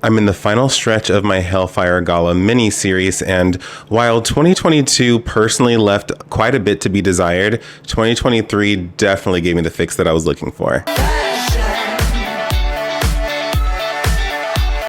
I'm in the final stretch of my Hellfire Gala mini-series, and while 2022 personally left quite a bit to be desired, 2023 definitely gave me the fix that I was looking for.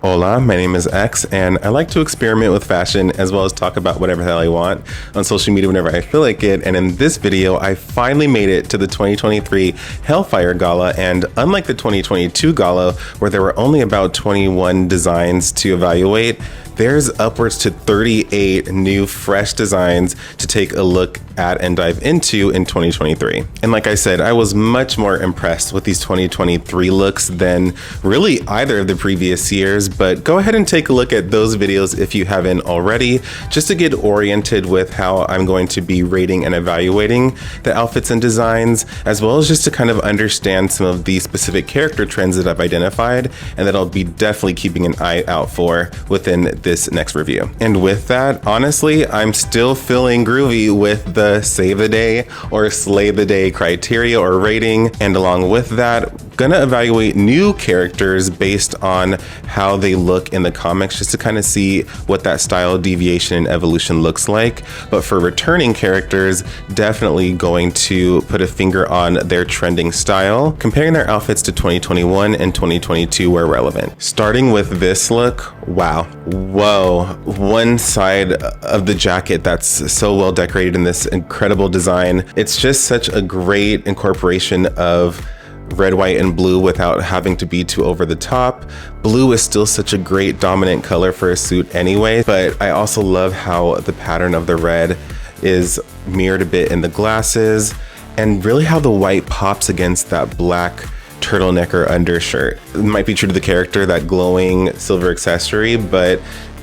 Hola, my name is X, and I like to experiment with fashion as well as talk about whatever the hell I want on social media whenever I feel like it. And in this video, I finally made it to the 2023 Hellfire Gala, and unlike the 2022 Gala, where there were only about 21 designs to evaluate, there's upwards to 38 new fresh designs to take a look at and dive into in 2023. And like I said, I was much more impressed with these 2023 looks than really either of the previous years, but go ahead and take a look at those videos if you haven't already, just to get oriented with how I'm going to be rating and evaluating the outfits and designs, as well as just to kind of understand some of the specific character trends that I've identified and that I'll be definitely keeping an eye out for within this next review. And with that, honestly, I'm still feeling groovy with the save the day or slay the day criteria or rating. And along with that, gonna evaluate new characters based on how they look in the comics, just to kind of see what that style deviation and evolution looks like. But for returning characters, definitely going to put a finger on their trending style, comparing their outfits to 2021 and 2022 where relevant. Starting with this look, wow, whoa, one side of the jacket that's so well decorated in this incredible design. It's just such a great incorporation of red, white, and blue without having to be too over the top. Blue is still such a great dominant color for a suit anyway, but I also love how the pattern of the red is mirrored a bit in the glasses, and really how the white pops against that black turtleneck or undershirt. It might be true to the character, that glowing silver accessory, but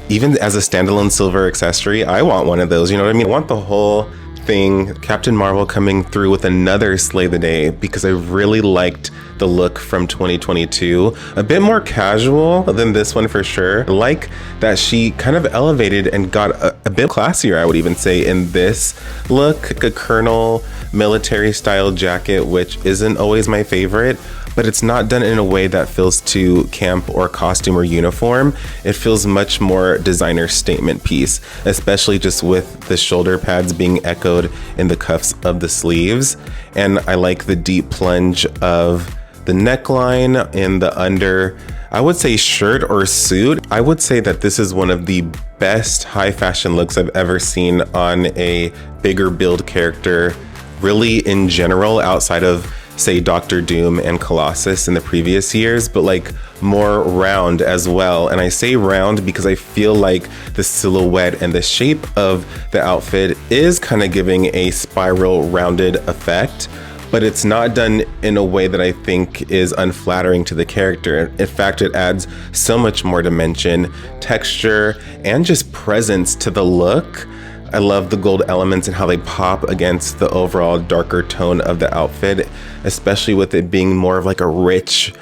even as a standalone silver accessory, I want one of those, you know what I mean? I want the whole thing, Captain Marvel coming through with another slay the day, because I really liked the look from 2022. A bit more casual than this one for sure. I like that she kind of elevated and got a bit classier, I would even say, in this look. A Colonel military style jacket, which isn't always my favorite, but it's not done in a way that feels too camp or costume or uniform. It feels much more designer statement piece, especially just with the shoulder pads being echoed in the cuffs of the sleeves. And I like the deep plunge of the neckline in the under, I would say shirt or suit. I would say that this is one of the best high fashion looks I've ever seen on a bigger build character, really in general, outside of say Doctor Doom and Colossus in the previous years, but like more round as well. And I say round because I feel like the silhouette and the shape of the outfit is kind of giving a spiral rounded effect, but it's not done in a way that I think is unflattering to the character. In fact, it adds so much more dimension, texture, and just presence to the look. I love the gold elements and how they pop against the overall darker tone of the outfit, especially with it being more of like a rich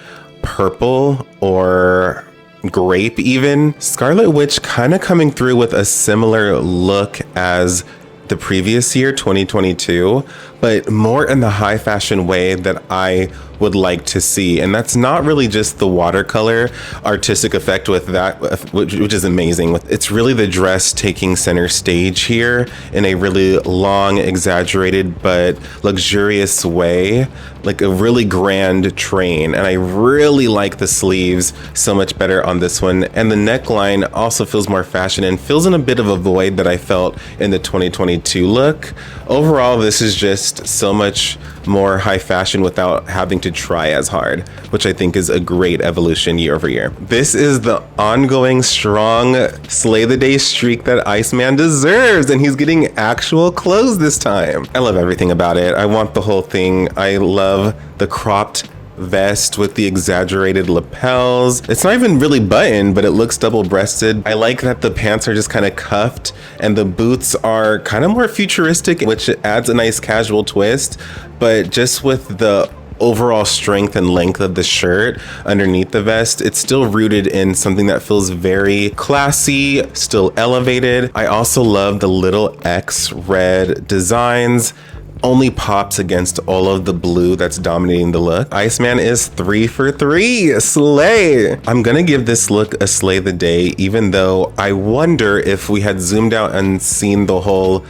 purple or grape even. Scarlet Witch kind of coming through with a similar look as the previous year, 2022, but more in the high fashion way that I would like to see. And that's not really just the watercolor artistic effect with that, which is amazing. It's really the dress taking center stage here in a really long, exaggerated, but luxurious way, like a really grand train. And I really like the sleeves so much better on this one. And the neckline also feels more fashion and fills in a bit of a void that I felt in the 2022 look. Overall, this is just so much more high fashion without having to try as hard, which I think is a great evolution year over year. This is the ongoing strong slay the day streak that Iceman deserves, and he's getting actual clothes this time. I love everything about it. I want the whole thing. I love the cropped vest with the exaggerated lapels. It's not even really buttoned, but it looks double-breasted. I like that the pants are just kind of cuffed and the boots are kind of more futuristic, which adds a nice casual twist, but just with the overall strength and length of the shirt underneath the vest, it's still rooted in something that feels very classy, still elevated. I also love the little X red designs. only pops against all of the blue that's dominating the look. Iceman is 3 for 3, slay. I'm gonna give this look a slay the day, even though I wonder if we had zoomed out and seen the whole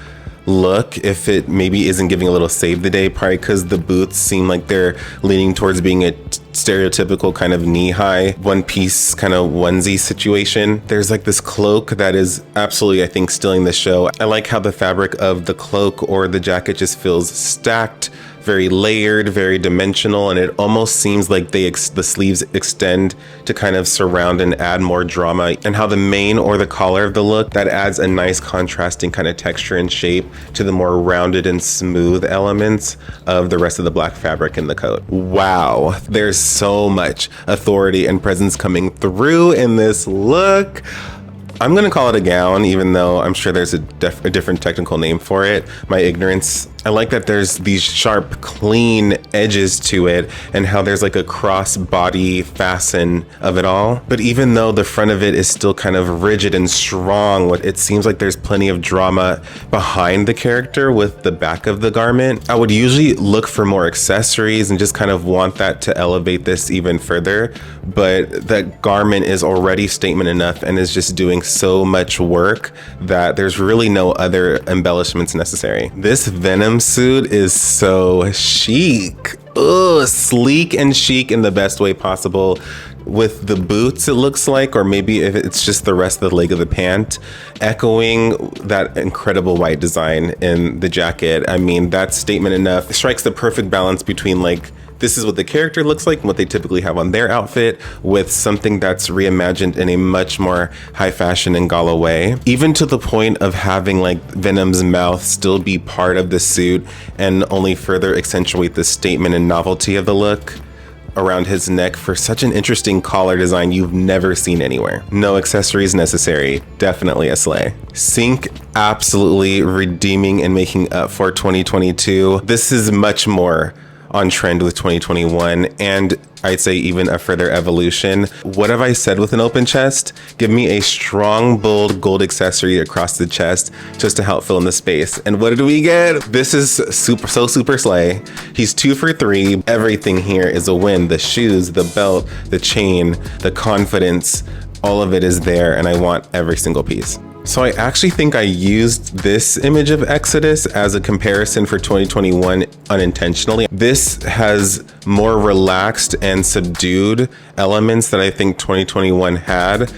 look, if it maybe isn't giving a little save the day, probably because the boots seem like they're leaning towards being a stereotypical kind of knee-high one piece kind of onesie situation. There's like this cloak that is absolutely, I think, stealing the show. I like how the fabric of the cloak or the jacket just feels stacked, very layered, very dimensional, and it almost seems like the sleeves extend to kind of surround and add more drama. And how the mane or the collar of the look, that adds a nice contrasting kind of texture and shape to the more rounded and smooth elements of the rest of the black fabric in the coat. Wow, there's so much authority and presence coming through in this look. I'm gonna call it a gown, even though I'm sure there's a different technical name for it. My ignorance. I like that there's these sharp, clean edges to it, and how there's like a cross body fasten of it all. But even though the front of it is still kind of rigid and strong, it seems like there's plenty of drama behind the character with the back of the garment. I would usually look for more accessories and just kind of want that to elevate this even further. But that garment is already statement enough and is just doing so much work that there's really no other embellishments necessary. This Venom suit is so chic. Ugh, sleek and chic in the best way possible. With the boots, it looks like, or maybe if it's just the rest of the leg of the pant, echoing that incredible white design in the jacket. I mean, that's statement enough. It strikes the perfect balance between like, this is what the character looks like and what they typically have on their outfit, with something that's reimagined in a much more high fashion and gala way, even to the point of having like Venom's mouth still be part of the suit and only further accentuate the statement and novelty of the look around his neck for such an interesting collar design you've never seen anywhere. No accessories necessary. Definitely a slay. Sync absolutely redeeming and making up for 2022. This is much more on trend with 2021, and I'd say even a further evolution. What have I said with an open chest? Give me a strong, bold gold accessory across the chest just to help fill in the space. And what did we get? This is so super slay. He's 2 for 3. Everything here is a win. The shoes, the belt, the chain, the confidence, all of it is there, and I want every single piece. So I actually think I used this image of Exodus as a comparison for 2021 unintentionally. This has more relaxed and subdued elements that I think 2021 had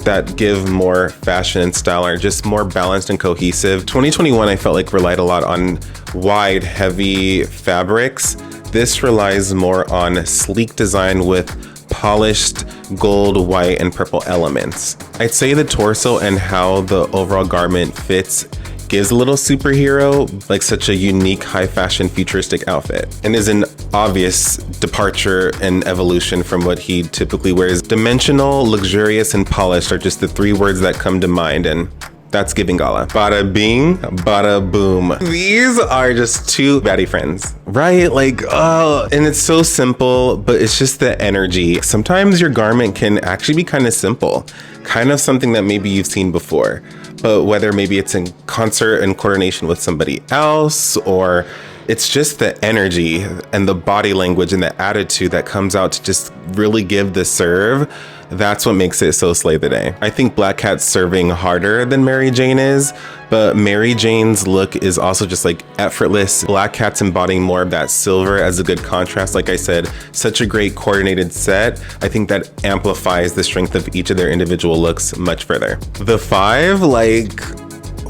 that give more fashion and style, are just more balanced and cohesive. 2021, I felt like relied a lot on wide, heavy fabrics. This relies more on sleek design with polished gold, white, and purple elements. I'd say the torso and how the overall garment fits gives a little superhero, like such a unique high fashion futuristic outfit, and is an obvious departure and evolution from what he typically wears. Dimensional, luxurious, and polished are just the 3 words that come to mind, and that's giving gala. Bada bing, bada boom. These are just 2 baddie friends, right? Like, oh, and it's so simple, but it's just the energy. Sometimes your garment can actually be kind of simple, kind of something that maybe you've seen before, but whether maybe it's in concert and coordination with somebody else, or it's just the energy and the body language and the attitude that comes out to just really give the serve. That's what makes it so slay the day. I think Black Cat's serving harder than Mary Jane is, but Mary Jane's look is also just like effortless. Black Cat's embodying more of that silver as a good contrast. Like I said, such a great coordinated set. I think that amplifies the strength of each of their individual looks much further. The 5, like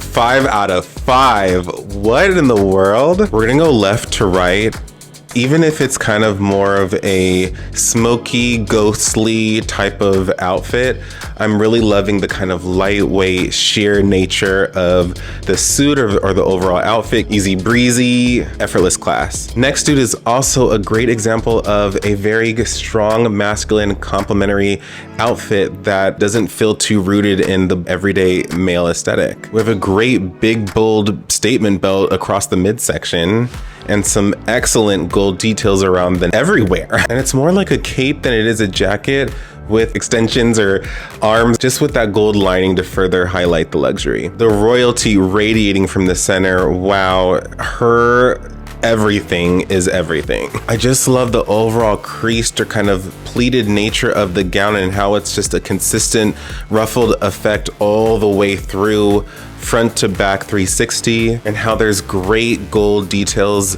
5 out of 5. What in the world? We're gonna go left to right. Even if it's kind of more of a smoky, ghostly type of outfit, I'm really loving the kind of lightweight, sheer nature of the suit or the overall outfit. Easy breezy, effortless class. Next dude is also a great example of a very strong, masculine, complementary outfit that doesn't feel too rooted in the everyday male aesthetic. We have a great, big, bold statement belt across the midsection, and some excellent gold details around them everywhere. And it's more like a cape than it is a jacket, with extensions or arms, just with that gold lining to further highlight the luxury. The royalty radiating from the center. Wow, her everything is everything. I just love the overall creased or kind of pleated nature of the gown and how it's just a consistent ruffled effect all the way through, front to back 360, and how there's great gold details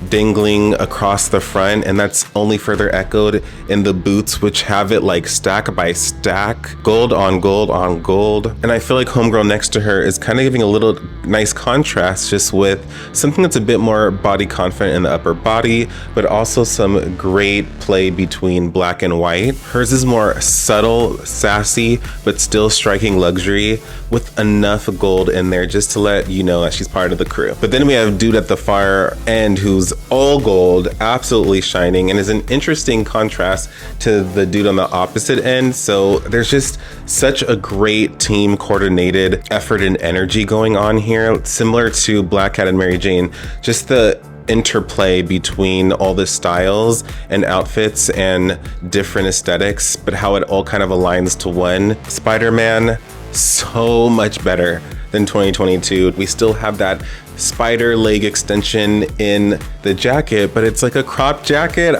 dangling across the front, and that's only further echoed in the boots, which have it like stack by stack, gold on gold on gold. And I feel like homegirl next to her is kind of giving a little nice contrast, just with something that's a bit more body confident in the upper body, but also some great play between black and white. Hers is more subtle, sassy, but still striking luxury, with enough gold in there just to let you know that she's part of the crew. But then we have dude at the far end who's all gold, absolutely shining, and is an interesting contrast to the dude on the opposite end. So there's just such a great team coordinated effort and energy going on here, similar to Black Cat and Mary Jane. Just the interplay between all the styles and outfits and different aesthetics, but how it all kind of aligns to one. Spider-Man, so much better than 2022. We still have that spider leg extension in the jacket, but it's like a crop jacket,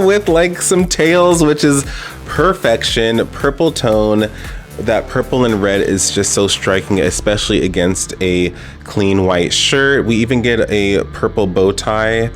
with like some tails, which is perfection. Purple tone, that purple and red is just so striking, especially against a clean white shirt. We even get a purple bow tie,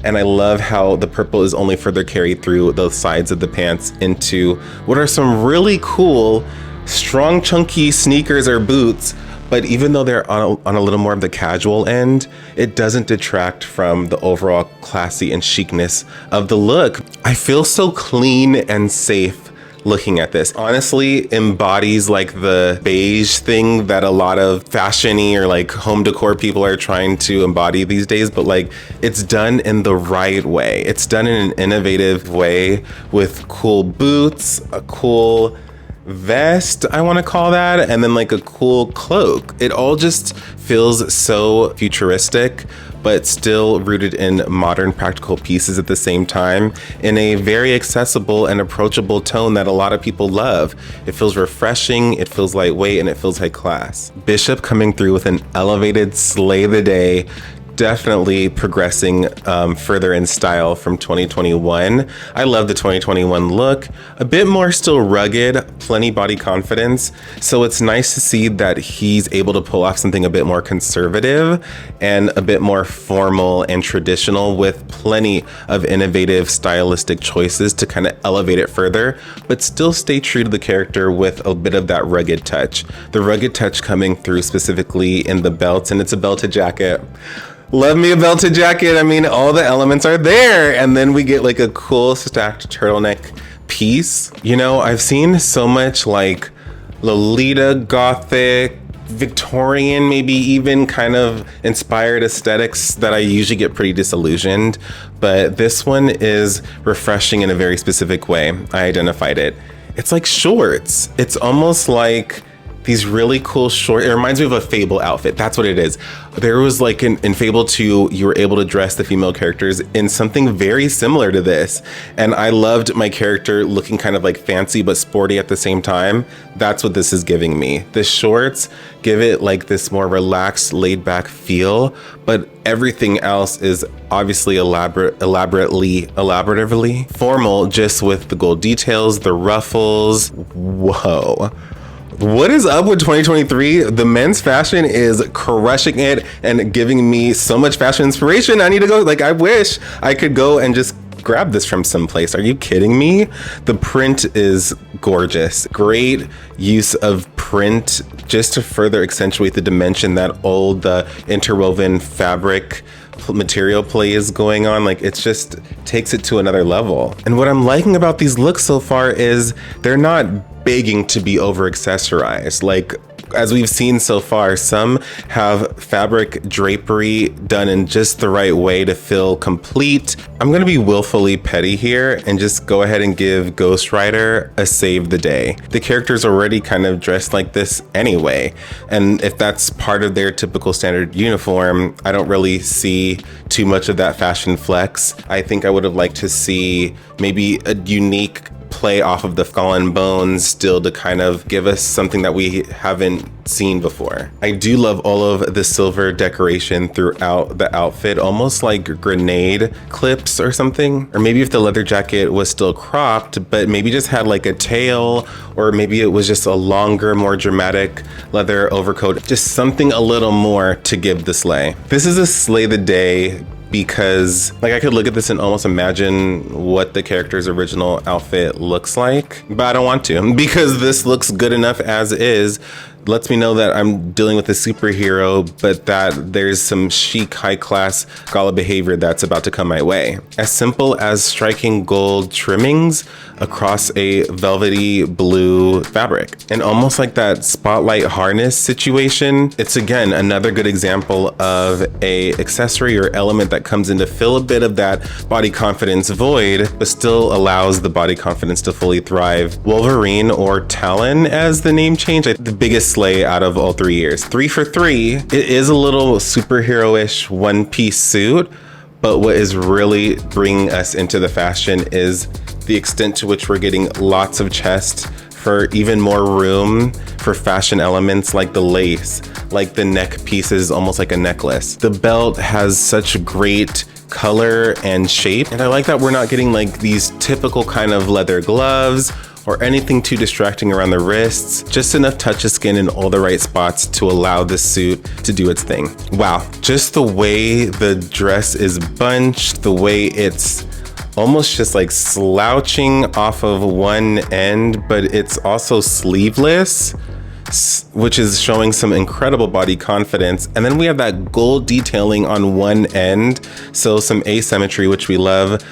and I love how the purple is only further carried through the sides of the pants into what are some really cool, strong, chunky sneakers or boots. But even though they're on a little more of the casual end, it doesn't detract from the overall classy and chicness of the look. I feel so clean and safe looking at this. Honestly, embodies like the beige thing that a lot of fashion-y or like home decor people are trying to embody these days, but like it's done in the right way. It's done in an innovative way with cool boots, a cool vest, I want to call that, and then like a cool cloak. It all just feels so futuristic, but still rooted in modern practical pieces at the same time, in a very accessible and approachable tone that a lot of people love. It feels refreshing, it feels lightweight, and it feels high class. Bishop coming through with an elevated slay the day, definitely progressing further in style from 2021. I love the 2021 look, a bit more still rugged, plenty body confidence. So it's nice to see that he's able to pull off something a bit more conservative and a bit more formal and traditional, with plenty of innovative stylistic choices to kind of elevate it further, but still stay true to the character with a bit of that rugged touch. The rugged touch coming through specifically in the belts, and it's a belted jacket. Love me a belted jacket. I mean, all the elements are there. And then we get like a cool stacked turtleneck piece. You know, I've seen so much like Lolita Gothic, Victorian, maybe even kind of inspired aesthetics that I usually get pretty disillusioned. But this one is refreshing in a very specific way. I identified it. It's like shorts. It's almost like these really cool short, it reminds me of a Fable outfit. That's what it is. There was like in Fable 2, you were able to dress the female characters in something very similar to this. And I loved my character looking kind of like fancy but sporty at the same time. That's what this is giving me. The shorts give it like this more relaxed, laid back feel, but everything else is obviously elaboratively formal, just with the gold details, the ruffles. Whoa. What is up with 2023? The men's fashion is crushing it and giving me so much fashion inspiration. I need to go, like, I wish I could go and just grab this from someplace. Are you kidding me? The print is gorgeous. Great use of print just to further accentuate the dimension that all the interwoven fabric material play is going on. Like, it just takes it to another level. And what I'm liking about these looks so far is they're not begging to be over accessorized. Like, as we've seen so far, some have fabric drapery done in just the right way to feel complete. I'm gonna be willfully petty here and just go ahead and give Ghost Rider a save the day. The character's already kind of dressed like this anyway, and if that's part of their typical standard uniform, I don't really see too much of that fashion flex. I think I would have liked to see maybe a unique play off of the skull and bones still to kind of give us something that we haven't seen before. I do love all of the silver decoration throughout the outfit, almost like grenade clips or something. Or maybe if the leather jacket was still cropped, but maybe just had like a tail, or maybe it was just a longer, more dramatic leather overcoat. Just something a little more to give the sleigh. This is a slay the day because like I could look at this and almost imagine what the character's original outfit looks like, but I don't want to because this looks good enough as is. Lets me know that I'm dealing with a superhero, but that there's some chic, high-class gala behavior that's about to come my way. As simple as striking gold trimmings across a velvety blue fabric. And almost like that spotlight harness situation, it's again another good example of a accessory or element that comes in to fill a bit of that body confidence void, but still allows the body confidence to fully thrive. Wolverine, or Talon as the name change, the biggest slay out of all 3 years. 3 for 3. It is a little superhero-ish one-piece suit, but what is really bringing us into the fashion is the extent to which we're getting lots of chest for even more room for fashion elements like the lace, like the neck pieces, almost like a necklace. The belt has such great color and shape, and I like that we're not getting like these typical kind of leather gloves or anything too distracting around the wrists, just enough touch of skin in all the right spots to allow this suit to do its thing. Wow, just the way the dress is bunched, the way it's almost just like slouching off of one end, but it's also sleeveless, which is showing some incredible body confidence. And then we have that gold detailing on one end, so some asymmetry, which we love,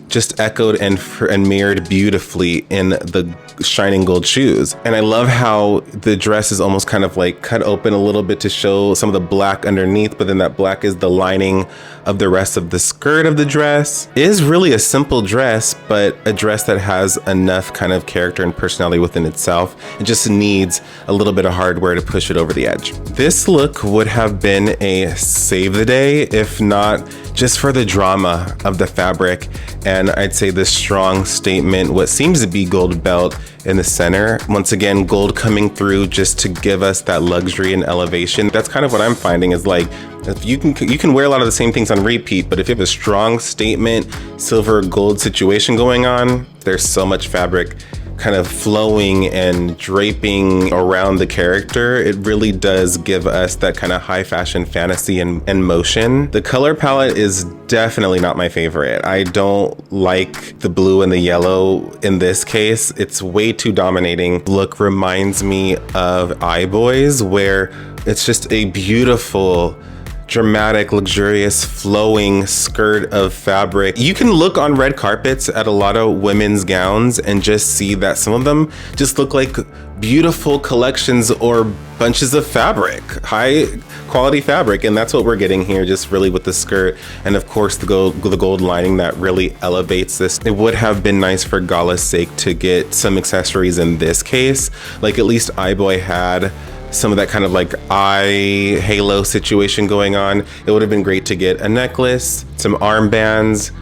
just echoed and mirrored beautifully in the shining gold shoes. And I love how the dress is almost kind of like cut open a little bit to show some of the black underneath, but then that black is the lining of the rest of the skirt of the dress. It is really a simple dress, but a dress that has enough kind of character and personality within itself. It just needs a little bit of hardware to push it over the edge. This look would have been a save the day, if not just for the drama of the fabric. And I'd say this strong statement, what seems to be gold belt in the center. Once again, gold coming through just to give us that luxury and elevation. That's kind of what I'm finding is like, if you can wear a lot of the same things on repeat, but if you have a strong statement, silver gold situation going on, there's so much fabric kind of flowing and draping around the character. It really does give us that kind of high fashion fantasy and motion. The color palette is definitely not my favorite. I don't like the blue and the yellow in this case. It's way too dominating. Look reminds me of iBoys, where it's just a beautiful, dramatic, luxurious, flowing skirt of fabric. You can look on red carpets at a lot of women's gowns and just see that some of them just look like beautiful collections or bunches of fabric, high quality fabric, and that's what we're getting here, just really with the skirt, and of course the gold lining that really elevates this. It would have been nice for Gala's sake to get some accessories in this case, like at least iBoy had some of that kind of like eye halo situation going on. It would have been great to get a necklace, some armbands,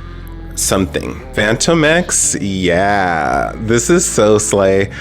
something. Phantom X, yeah, this is so slay.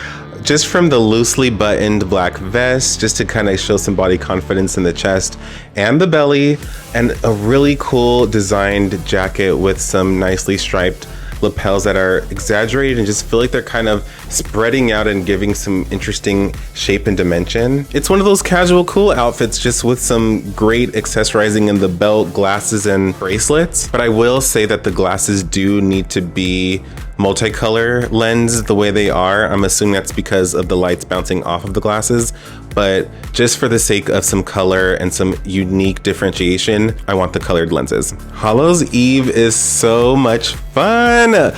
Just from the loosely buttoned black vest, just to kind of show some body confidence in the chest and the belly, and a really cool designed jacket with some nicely striped lapels that are exaggerated and just feel like they're kind of spreading out and giving some interesting shape and dimension. It's one of those casual cool outfits just with some great accessorizing in the belt, glasses, and bracelets. But I will say that the glasses do need to be multicolor lens the way they are. I'm assuming that's because of the lights bouncing off of the glasses, but just for the sake of some color and some unique differentiation, I want the colored lenses. Hallows Eve is so much fun.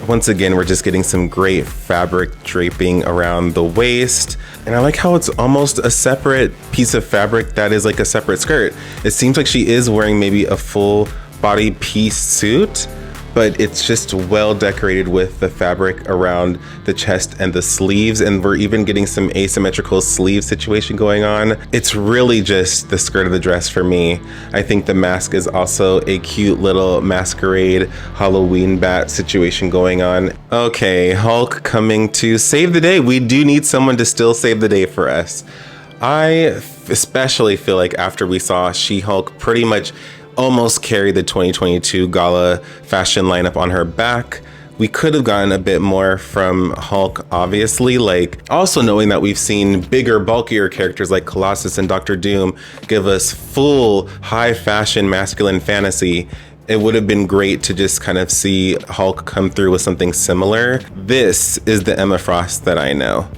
Once again, we're just getting some great fabric draping around the waist. And I like how it's almost a separate piece of fabric that is like a separate skirt. It seems like she is wearing maybe a full body piece suit, but it's just well decorated with the fabric around the chest and the sleeves, and we're even getting some asymmetrical sleeve situation going on. It's really just the skirt of the dress for me. I think the mask is also a cute little masquerade Halloween bat situation going on. Okay, Hulk coming to save the day. We do need someone to still save the day for us. I especially feel like after we saw She-Hulk pretty much almost carry the 2022 Gala fashion lineup on her back, we could have gotten a bit more from Hulk, obviously. Like, also knowing that we've seen bigger, bulkier characters like Colossus and Doctor Doom give us full high fashion masculine fantasy, it would have been great to just kind of see Hulk come through with something similar. This is the Emma Frost that I know.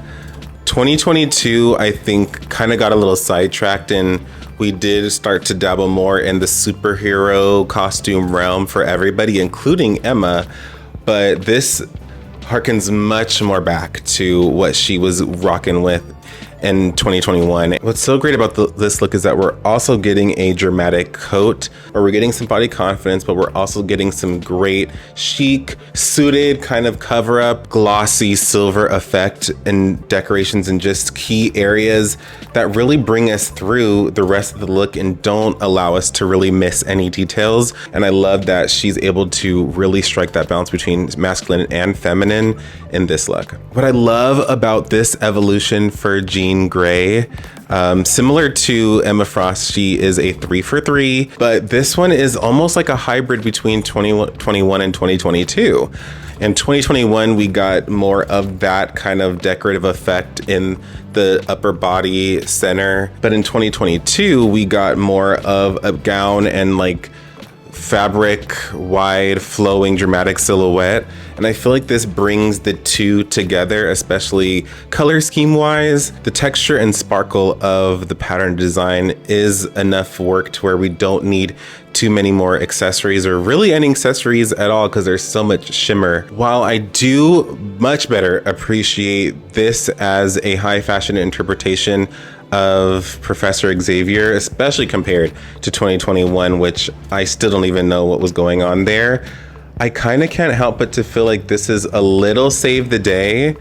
2022, I think, kind of got a little sidetracked, and we did start to dabble more in the superhero costume realm for everybody, including Emma. But this harkens much more back to what she was rocking with in 2021. What's so great about this look is that we're also getting a dramatic coat, or we're getting some body confidence, but we're also getting some great chic, suited kind of cover up, glossy silver effect and decorations in just key areas that really bring us through the rest of the look and don't allow us to really miss any details. And I love that she's able to really strike that balance between masculine and feminine in this look. What I love about this evolution for Jean Grey, similar to Emma Frost, she is a 3 for 3, but this one is almost like a hybrid between 2021 and 2022. In 2021, we got more of that kind of decorative effect in the upper body center, but in 2022, we got more of a gown and like fabric, wide, flowing, dramatic silhouette. And I feel like this brings the two together, especially color scheme wise. The texture and sparkle of the pattern design is enough work to where we don't need too many more accessories, or really any accessories at all, because there's so much shimmer. While I do much better appreciate this as a high fashion interpretation of Professor Xavier, especially compared to 2021, which I still don't even know what was going on there, I kind of can't help but to feel like this is a little save the day,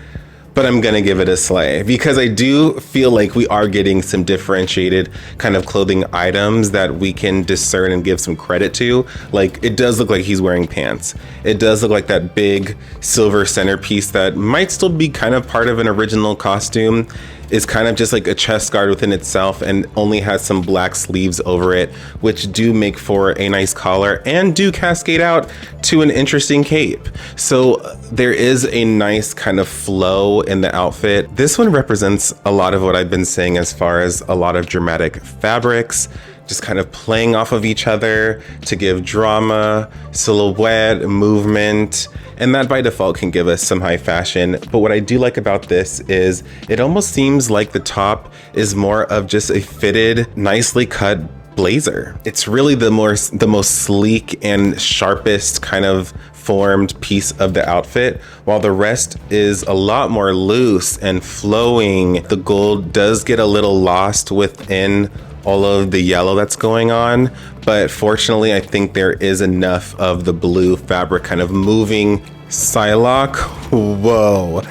but I'm gonna give it a slay, because I do feel like we are getting some differentiated kind of clothing items that we can discern and give some credit to. Like, it does look like he's wearing pants. It does look like that big silver centerpiece that might still be kind of part of an original costume is kind of just like a chest guard within itself and only has some black sleeves over it, which do make for a nice collar and do cascade out to an interesting cape. So there is a nice kind of flow in the outfit. This one represents a lot of what I've been saying as far as a lot of dramatic fabrics, just kind of playing off of each other to give drama, silhouette, movement, and that by default can give us some high fashion. But what I do like about this is it almost seems like the top is more of just a fitted, nicely cut blazer. It's really the most sleek and sharpest kind of formed piece of the outfit, while the rest is a lot more loose and flowing. The gold does get a little lost within all of the yellow that's going on, but fortunately I think there is enough of the blue fabric kind of moving. Psylocke, whoa,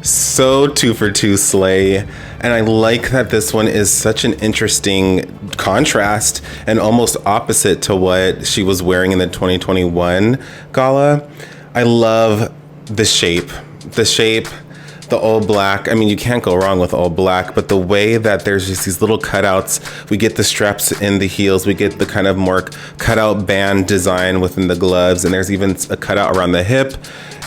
so 2 for 2 slay. And I like that this one is such an interesting contrast and almost opposite to what she was wearing in the 2021 Gala. I love the shape, the all black. I mean, you can't go wrong with all black, but the way that there's just these little cutouts, we get the straps in the heels, we get the kind of more cutout band design within the gloves, and there's even a cutout around the hip.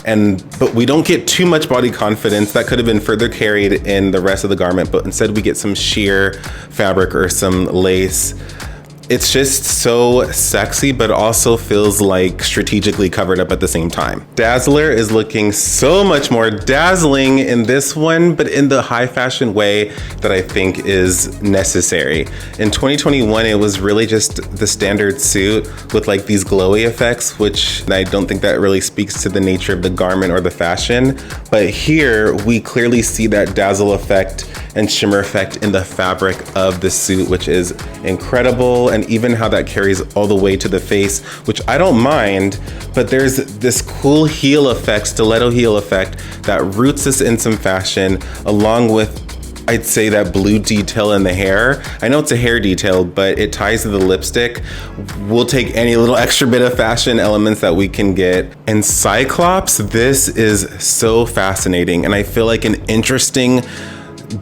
But we don't get too much body confidence. That could have been further carried in the rest of the garment, but instead we get some sheer fabric or some lace. It's just so sexy, but also feels like strategically covered up at the same time. Dazzler is looking so much more dazzling in this one, but in the high fashion way that I think is necessary. In 2021, it was really just the standard suit with like these glowy effects, which I don't think that really speaks to the nature of the garment or the fashion. But here we clearly see that dazzle effect and shimmer effect in the fabric of the suit, which is incredible. And even how that carries all the way to the face, which I don't mind, but there's this cool heel effect, stiletto heel effect, that roots us in some fashion, along with, I'd say, that blue detail in the hair. I know it's a hair detail, but it ties to the lipstick. We'll take any little extra bit of fashion elements that we can get. And Cyclops, this is so fascinating, and I feel like an interesting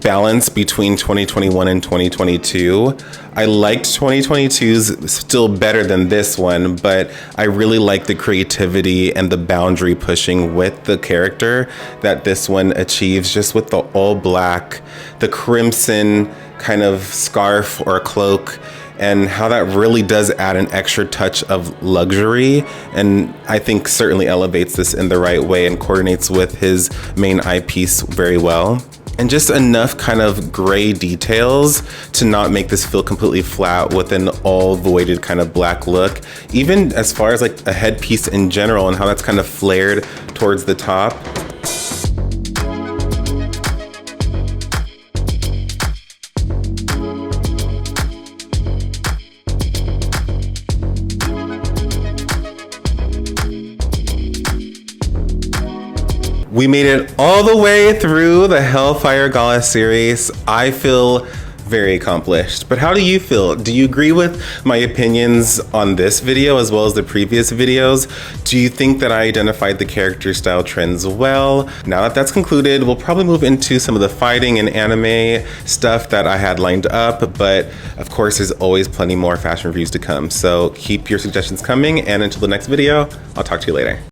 balance between 2021 and 2022. I liked 2022's still better than this one, but I really like the creativity and the boundary pushing with the character that this one achieves, just with the all black, the crimson kind of scarf or cloak, and how that really does add an extra touch of luxury. And I think certainly elevates this in the right way and coordinates with his main eyepiece very well. And just enough kind of gray details to not make this feel completely flat with an all voided kind of black look. Even as far as like a headpiece in general and how that's kind of flared towards the top. We made it all the way through the Hellfire Gala series. I feel very accomplished, but how do you feel? Do you agree with my opinions on this video as well as the previous videos? Do you think that I identified the character style trends well? Now that that's concluded, we'll probably move into some of the fighting and anime stuff that I had lined up, but of course there's always plenty more fashion reviews to come. So keep your suggestions coming, and until the next video, I'll talk to you later.